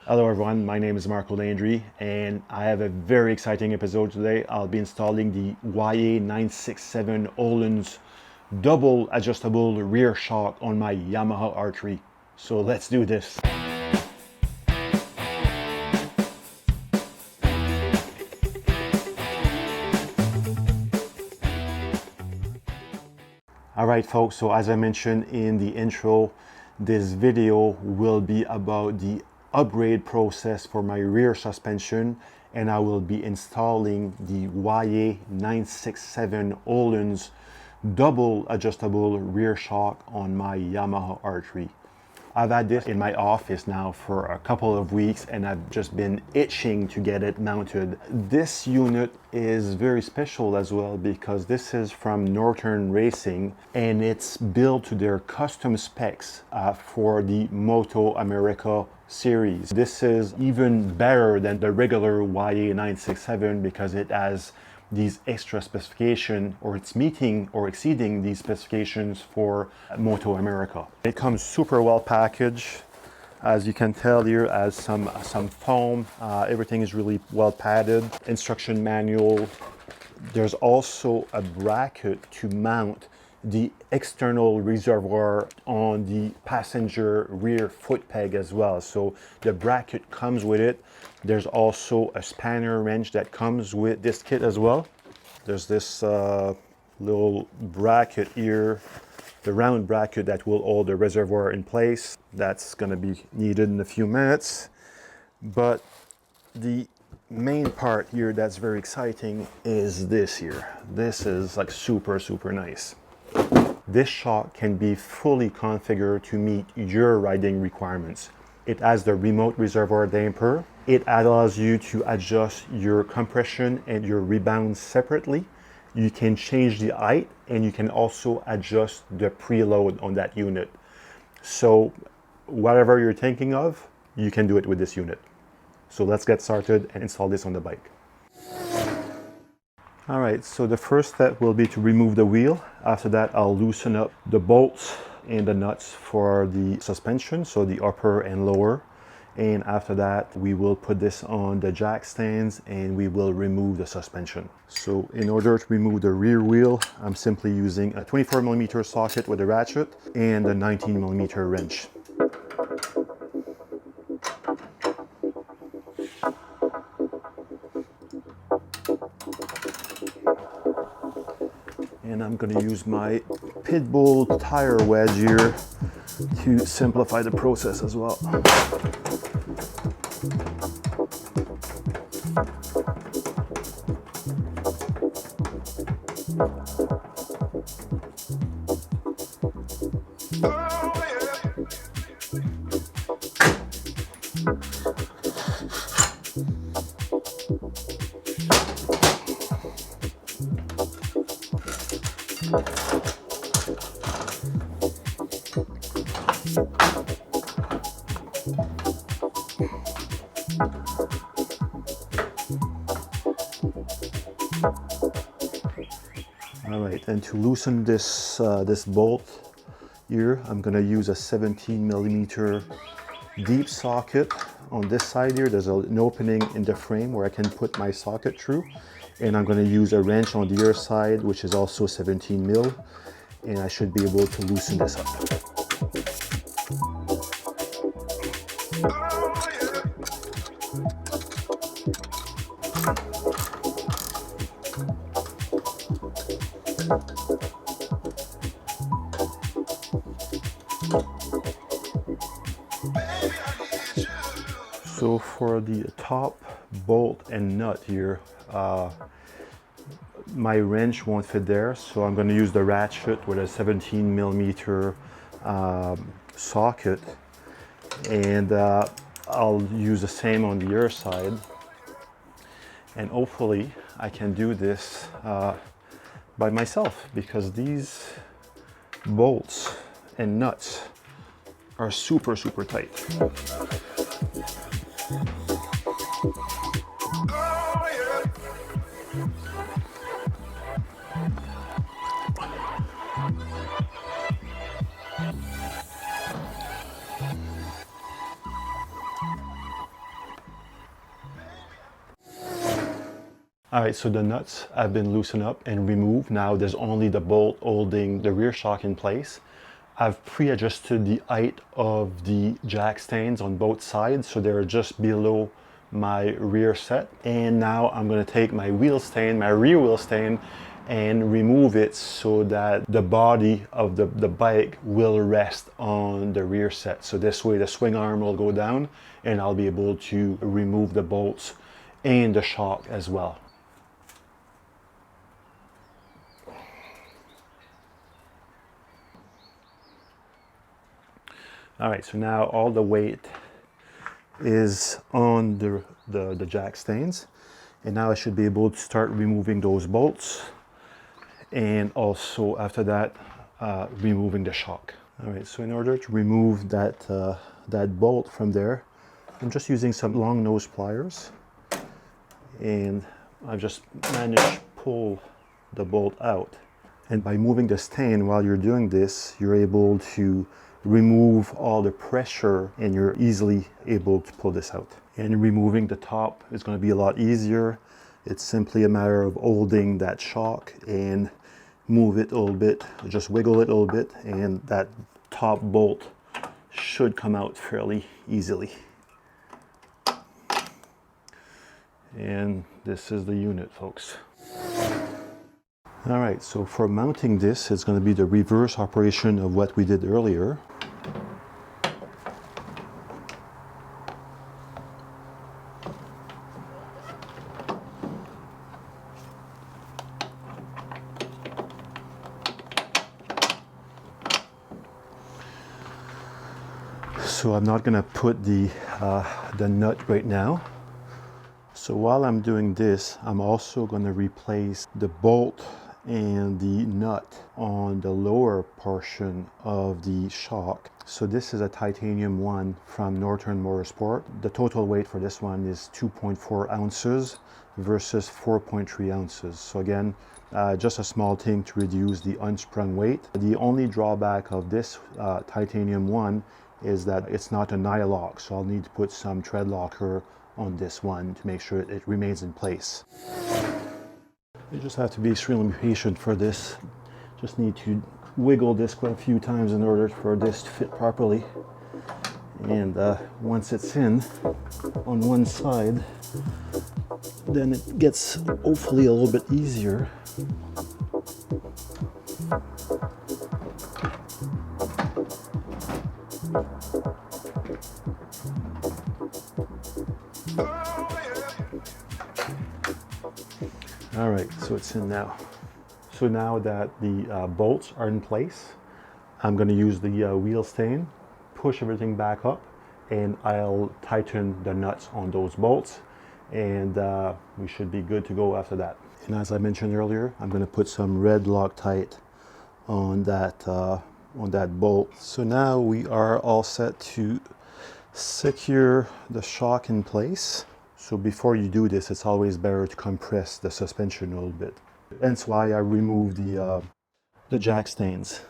Hello everyone, my name is Marco Landry and I have a very exciting episode today. I'll be installing the YA 967 Ohlins double adjustable rear shock on my Yamaha R3. So let's do this. Alright folks, so as I mentioned in the intro, this video will be about the upgrade process for my rear suspension, and I will be installing the YA 967 Ohlins double adjustable rear shock on my Yamaha R3. I've had this in my office now for a couple of weeks and I've just been itching to get it mounted. This unit is very special as well because this is from Norton Racing and it's built to their custom specs for the Moto America series. This is even better than the regular YA 967 because it has these extra specifications, or it's meeting or exceeding these specifications for Moto America. It comes super well packaged. As you can tell here, has some foam. Everything is really well padded. Instruction manual. There's also a bracket to mount the external reservoir on the passenger rear foot peg as well. So the bracket comes with it. There's also a spanner wrench that comes with this kit as well. There's this little bracket here, the round bracket that will hold the reservoir in place. That's going to be needed in a few minutes. But the main part here that's very exciting is this here. This is like super nice. This shock can be fully configured to meet your riding requirements. It has the remote reservoir damper. It allows you to adjust your compression and your rebound separately. You can change the height and you can also adjust the preload on that unit. So whatever you're thinking of, you can do it with this unit. So let's get started and install this on the bike. All right, so the first step will be to remove the wheel. After that, I'll loosen up the bolts and the nuts for the suspension, so the upper and lower. And after that, we will put this on the jack stands and we will remove the suspension. So in order to remove the rear wheel, I'm simply using a 24mm socket with a ratchet and a 19mm wrench. And I'm going to use my Pitbull tire wedge here to simplify the process as well. All right, and to loosen this this bolt here, I'm going to use a 17mm deep socket. On this side here, there's an opening in the frame where I can put my socket through, and I'm going to use a wrench on the other side, which is also 17mm, and I should be able to loosen this up. So for the top bolt and nut here, my wrench won't fit there, so I'm going to use the ratchet with a 17mm socket, and I'll use the same on the other side, and hopefully I can do this by myself because these bolts and nuts are super tight. All right, so the nuts have been loosened up and removed. Now there's only the bolt holding the rear shock in place. I've pre-adjusted the height of the jack stands on both sides, so they're just below my rear set. And now I'm going to take my wheel stand, my rear wheel stand, and remove it so that the body of the bike will rest on the rear set. So this way the swing arm will go down and I'll be able to remove the bolts and the shock as well. All right, so now all the weight is on the jack stands, and now I should be able to start removing those bolts, and also after that removing the shock. All right, so in order to remove that that bolt from there, I'm just using some long nose pliers, and I've just managed to pull the bolt out. And by moving the stand while you're doing this, you're able to remove all the pressure and you're easily able to pull this out. And removing the top is going to be a lot easier. It's simply a matter of holding that shock and move it a little bit, just wiggle it a little bit, and that top bolt should come out fairly easily. And this is the unit, folks. All right, so for mounting this, it's going to be the reverse operation of what we did earlier. So I'm not going to put the nut right now. So while I'm doing this, I'm also going to replace the bolt and the nut on the lower portion of the shock. So this is a titanium one from Norton Motorsport. The total weight for this one is 2.4 ounces versus 4.3 ounces. So again, just a small thing to reduce the unsprung weight. The only drawback of this titanium one is that it's not a nylock, so I'll need to put some tread locker on this one to make sure it remains in place. You just have to be extremely patient for this. Just need to wiggle this quite a few times in order for this to fit properly. And once it's in on one side, then it gets hopefully a little bit easier. All right, so it's in now. So now that the bolts are in place, I'm going to use the wheel stand, push everything back up, and I'll tighten the nuts on those bolts, and we should be good to go after that. And as I mentioned earlier, I'm going to put some red Loctite on that bolt. So now we are all set to secure the shock in place. So before you do this, it's always better to compress the suspension a little bit. That's why I removed the jack stands.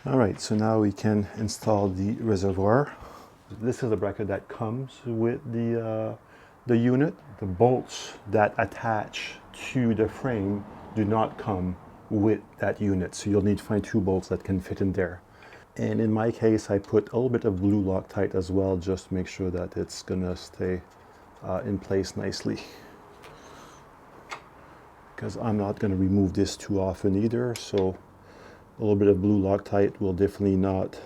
All right, so now we can install the reservoir. This is the bracket that comes with the unit. The bolts that attach to the frame do not come with that unit, so you'll need to find two bolts that can fit in there. And in my case, I put a little bit of blue Loctite as well, just to make sure that it's gonna stay in place nicely. Because I'm not gonna remove this too often either, so a little bit of blue Loctite will definitely not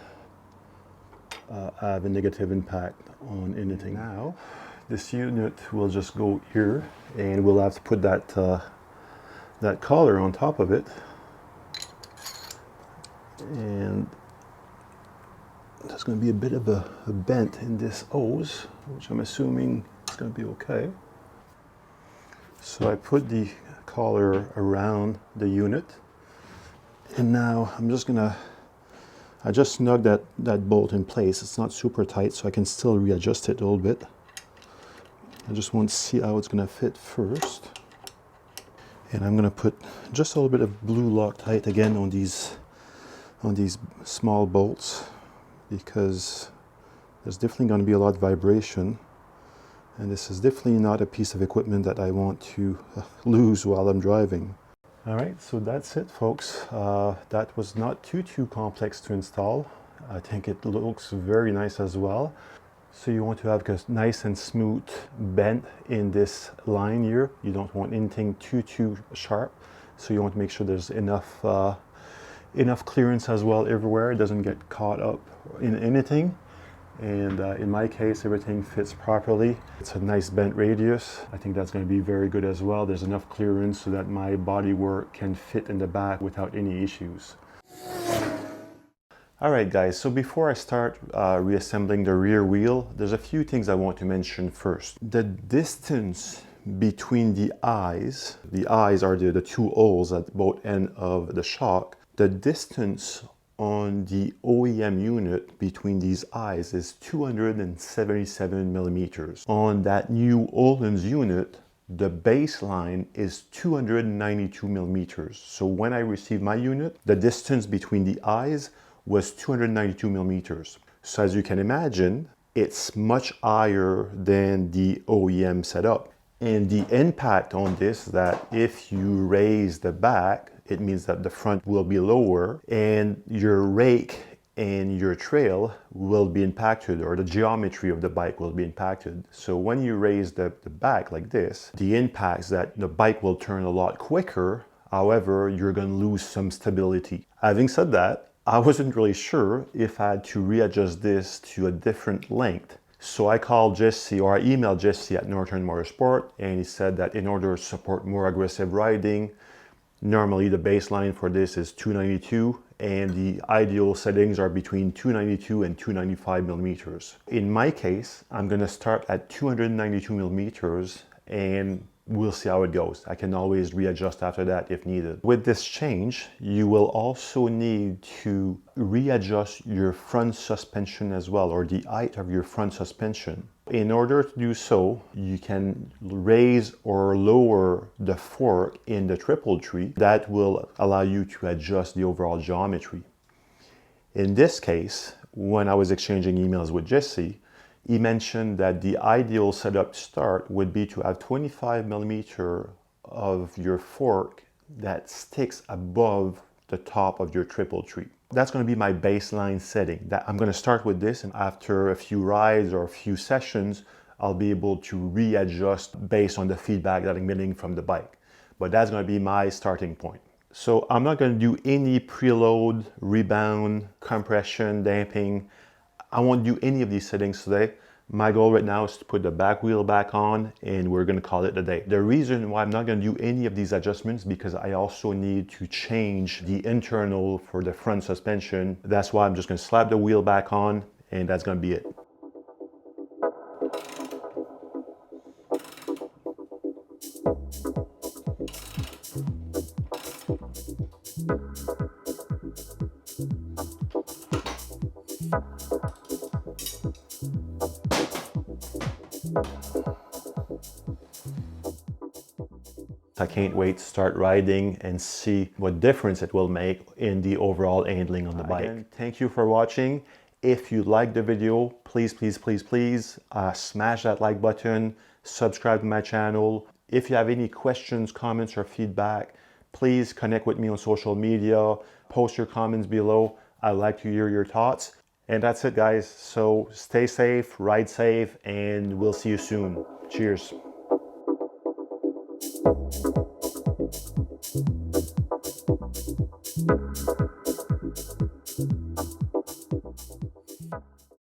have a negative impact on anything. Now, this unit will just go here, and we'll have to put that that collar on top of it, and there's going to be a bit of a bent in this hose, which I'm assuming is going to be okay. So I put the collar around the unit, and now I'm just gonna I just snug that bolt in place. It's not super tight, so I can still readjust it a little bit. I just want to see how it's going to fit first. And I'm going to put just a little bit of blue Loctite again on these small bolts, because there's definitely going to be a lot of vibration, and this is definitely not a piece of equipment that I want to lose while I'm driving. All right, so that's it, folks. That was not too complex to install. I think it looks very nice as well. So you want to have a nice and smooth bend in this line here. You don't want anything too sharp. So you want to make sure there's enough clearance as well everywhere. It doesn't get caught up in anything. And in my case, everything fits properly. It's a nice bent radius. I think that's going to be very good as well. There's enough clearance so that my bodywork can fit in the back without any issues. Alright guys, so before I start reassembling the rear wheel, there's a few things I want to mention first. The distance between the eyes are the two holes at both ends of the shock. The distance on the OEM unit between these eyes is 277 millimeters. On that new Ohlins unit, the baseline is 292 millimeters. So when I received my unit, the distance between the eyes was 292 millimeters. So as you can imagine, it's much higher than the OEM setup. And the impact on this is that if you raise the back, it means that the front will be lower and your rake and your trail will be impacted, or the geometry of the bike will be impacted. So when you raise the back like this, the impact is that the bike will turn a lot quicker. However, you're going to lose some stability. Having said that, I wasn't really sure if I had to readjust this to a different length. So I called Jesse, or I emailed Jesse at Norton Motorsport, and he said that in order to support more aggressive riding, normally the baseline for this is 292, and the ideal settings are between 292 and 295 millimeters. In my case, I'm going to start at 292 millimeters, and we'll see how it goes. I can always readjust after that if needed. With this change, you will also need to readjust your front suspension as well, or the height of your front suspension. In order to do so, you can raise or lower the fork in the triple tree. That will allow you to adjust the overall geometry. In this case, when I was exchanging emails with Jesse, he mentioned that the ideal setup to start would be to have 25 millimeter of your fork that sticks above the top of your triple tree. That's going to be my baseline setting. That I'm going to start with this, and after a few rides or a few sessions, I'll be able to readjust based on the feedback that I'm getting from the bike. But that's going to be my starting point. So I'm not going to do any preload, rebound, compression, damping. I won't do any of these settings today. My goal right now is to put the back wheel back on, and we're going to call it a day. The reason why I'm not going to do any of these adjustments is because I also need to change the internal for the front suspension. That's why I'm just going to slap the wheel back on, and that's going to be it. I can't wait to start riding and see what difference it will make in the overall handling on the bike. Again, thank you for watching. If you liked the video, please smash that like button, subscribe to my channel. If you have any questions, comments, or feedback, please connect with me on social media, post your comments below. I'd like to hear your thoughts. And that's it, guys. So stay safe, ride safe, and we'll see you soon. Cheers.